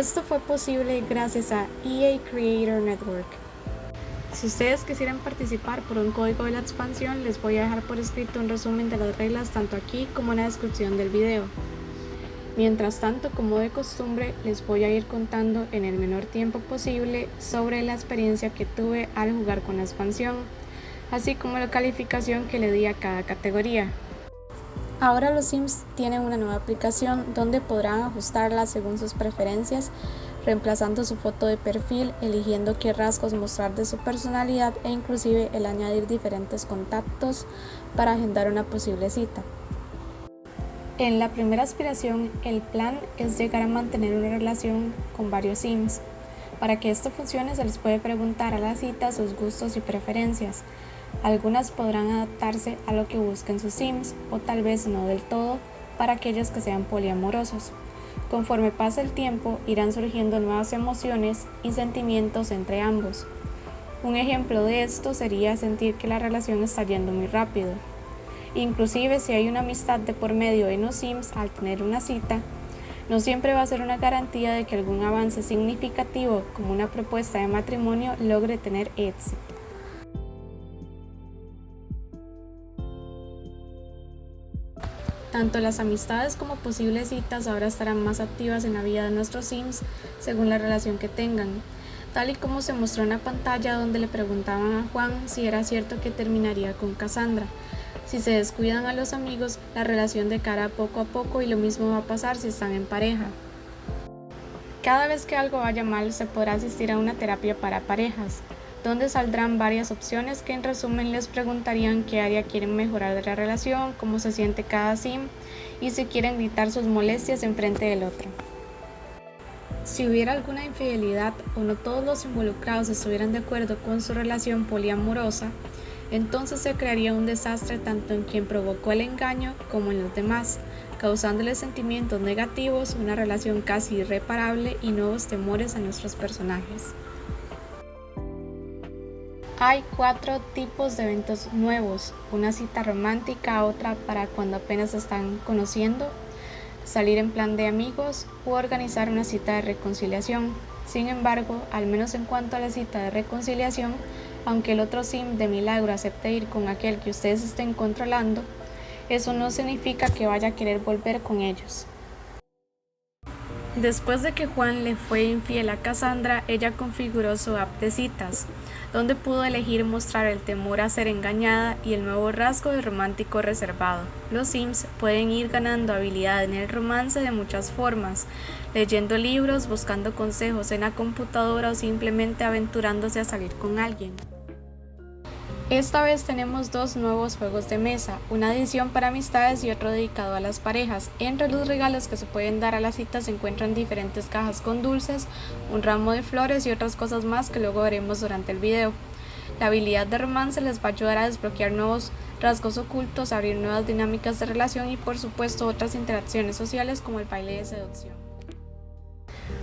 Esto fue posible gracias a EA Creator Network. Si ustedes quisieran participar por un código de la expansión, les voy a dejar por escrito un resumen de las reglas tanto aquí como en la descripción del video. Mientras tanto, como de costumbre, les voy a ir contando en el menor tiempo posible sobre la experiencia que tuve al jugar con la expansión, así como la calificación que le di a cada categoría. Ahora los Sims tienen una nueva aplicación donde podrán ajustarla según sus preferencias, reemplazando su foto de perfil, eligiendo qué rasgos mostrar de su personalidad e inclusive el añadir diferentes contactos para agendar una posible cita. En la primera aspiración, el plan es llegar a mantener una relación con varios Sims. Para que esto funcione, se les puede preguntar a la cita sus gustos y preferencias. Algunas podrán adaptarse a lo que busquen sus Sims, o tal vez no del todo, para aquellos que sean poliamorosos. Conforme pasa el tiempo, irán surgiendo nuevas emociones y sentimientos entre ambos. Un ejemplo de esto sería sentir que la relación está yendo muy rápido. Inclusive si hay una amistad de por medio en los Sims al tener una cita, no siempre va a ser una garantía de que algún avance significativo como una propuesta de matrimonio logre tener éxito. Tanto las amistades como posibles citas ahora estarán más activas en la vida de nuestros Sims según la relación que tengan, tal y como se mostró en la pantalla donde le preguntaban a Juan si era cierto que terminaría con Cassandra. Si se descuidan a los amigos, la relación decaerá poco a poco y lo mismo va a pasar si están en pareja. Cada vez que algo vaya mal, se podrá asistir a una terapia para parejas, donde saldrán varias opciones que en resumen les preguntarían qué área quieren mejorar de la relación, cómo se siente cada Sim y si quieren gritar sus molestias enfrente del otro. Si hubiera alguna infidelidad o no todos los involucrados estuvieran de acuerdo con su relación poliamorosa, entonces se crearía un desastre tanto en quien provocó el engaño como en los demás, causándole sentimientos negativos, una relación casi irreparable y nuevos temores a nuestros personajes. Hay 4 tipos de eventos nuevos: una cita romántica, otra para cuando apenas se están conociendo, salir en plan de amigos u organizar una cita de reconciliación. Sin embargo, al menos en cuanto a la cita de reconciliación, aunque el otro Sim de milagro acepte ir con aquel que ustedes estén controlando, eso no significa que vaya a querer volver con ellos. Después de que Juan le fue infiel a Cassandra, ella configuró su app de citas, donde pudo elegir mostrar el temor a ser engañada y el nuevo rasgo de romántico reservado. Los Sims pueden ir ganando habilidad en el romance de muchas formas, leyendo libros, buscando consejos en la computadora o simplemente aventurándose a salir con alguien. Esta vez tenemos 2 nuevos juegos de mesa, una edición para amistades y otro dedicado a las parejas. Entre los regalos que se pueden dar a la cita se encuentran diferentes cajas con dulces, un ramo de flores y otras cosas más que luego veremos durante el video. La habilidad de romance les va a ayudar a desbloquear nuevos rasgos ocultos, abrir nuevas dinámicas de relación y por supuesto otras interacciones sociales como el baile de seducción.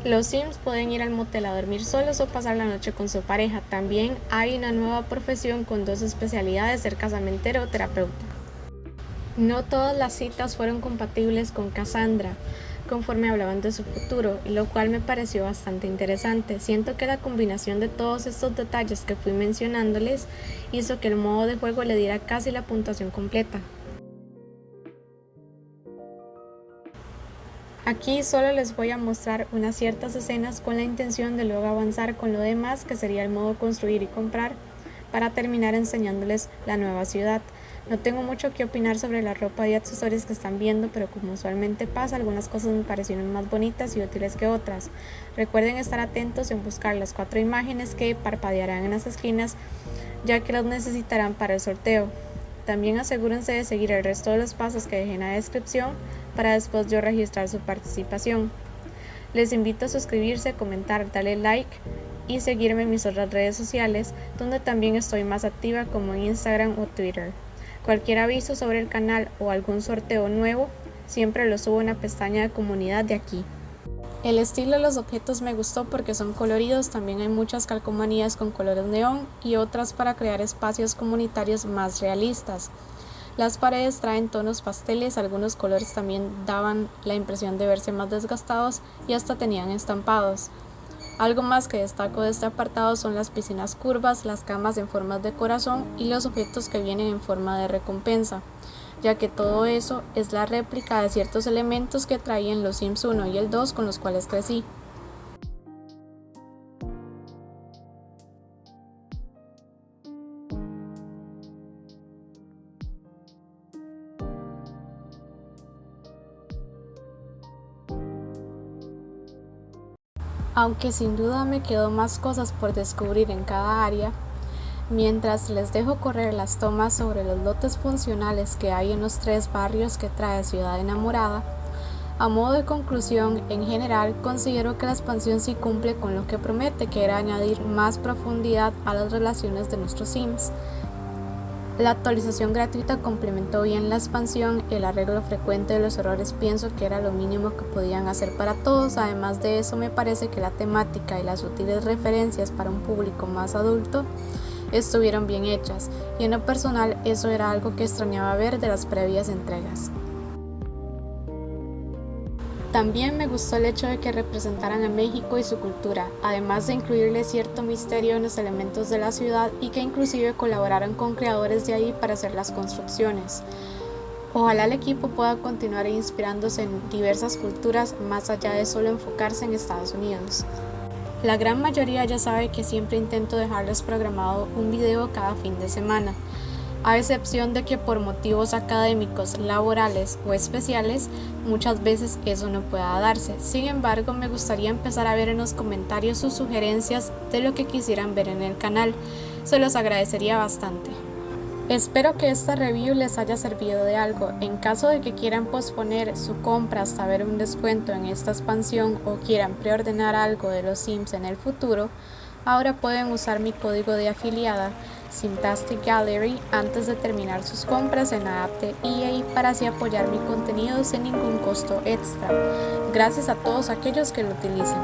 Los Sims pueden ir al motel a dormir solos o pasar la noche con su pareja. También hay una nueva profesión con 2 especialidades: ser casamentero o terapeuta. No todas las citas fueron compatibles con Cassandra, conforme hablaban de su futuro, lo cual me pareció bastante interesante. Siento que la combinación de todos estos detalles que fui mencionándoles hizo que el modo de juego le diera casi la puntuación completa. Aquí solo les voy a mostrar unas ciertas escenas con la intención de luego avanzar con lo demás, que sería el modo construir y comprar, para terminar enseñándoles la nueva ciudad. No tengo mucho que opinar sobre la ropa y accesorios que están viendo, pero como usualmente pasa, algunas cosas me parecieron más bonitas y útiles que otras. Recuerden estar atentos en buscar las 4 imágenes que parpadearán en las esquinas, ya que las necesitarán para el sorteo. También asegúrense de seguir el resto de los pasos que dejé en la descripción para después yo registrar su participación. Les invito a suscribirse, comentar, darle like y seguirme en mis otras redes sociales, donde también estoy más activa, como en Instagram o Twitter. Cualquier aviso sobre el canal o algún sorteo nuevo, siempre lo subo en la pestaña de comunidad de aquí. El estilo de los objetos me gustó porque son coloridos, también hay muchas calcomanías con colores neón y otras para crear espacios comunitarios más realistas. Las paredes traen tonos pasteles, algunos colores también daban la impresión de verse más desgastados y hasta tenían estampados. Algo más que destaco de este apartado son las piscinas curvas, las camas en formas de corazón y los objetos que vienen en forma de recompensa, ya que todo eso es la réplica de ciertos elementos que traían los Sims 1 y el 2 con los cuales crecí. Aunque sin duda me quedó más cosas por descubrir en cada área, mientras les dejo correr las tomas sobre los lotes funcionales que hay en los 3 barrios que trae Ciudad Enamorada, a modo de conclusión, en general, considero que la expansión sí cumple con lo que promete, que era añadir más profundidad a las relaciones de nuestros Sims. La actualización gratuita complementó bien la expansión, el arreglo frecuente de los errores pienso que era lo mínimo que podían hacer para todos, además de eso me parece que la temática y las sutiles referencias para un público más adulto estuvieron bien hechas, y en lo personal eso era algo que extrañaba ver de las previas entregas. También me gustó el hecho de que representaran a México y su cultura, además de incluirle cierto misterio en los elementos de la ciudad y que inclusive colaboraran con creadores de ahí para hacer las construcciones. Ojalá el equipo pueda continuar inspirándose en diversas culturas más allá de solo enfocarse en Estados Unidos. La gran mayoría ya sabe que siempre intento dejarles programado un video cada fin de semana, a excepción de que por motivos académicos, laborales o especiales, muchas veces eso no pueda darse. Sin embargo, me gustaría empezar a ver en los comentarios sus sugerencias de lo que quisieran ver en el canal. Se los agradecería bastante. Espero que esta review les haya servido de algo. En caso de que quieran posponer su compra hasta ver un descuento en esta expansión o quieran preordenar algo de los Sims en el futuro, ahora pueden usar mi código de afiliada Simtastic Gallery antes de terminar sus compras en la app de EA para así apoyar mi contenido sin ningún costo extra. Gracias a todos aquellos que lo utilicen.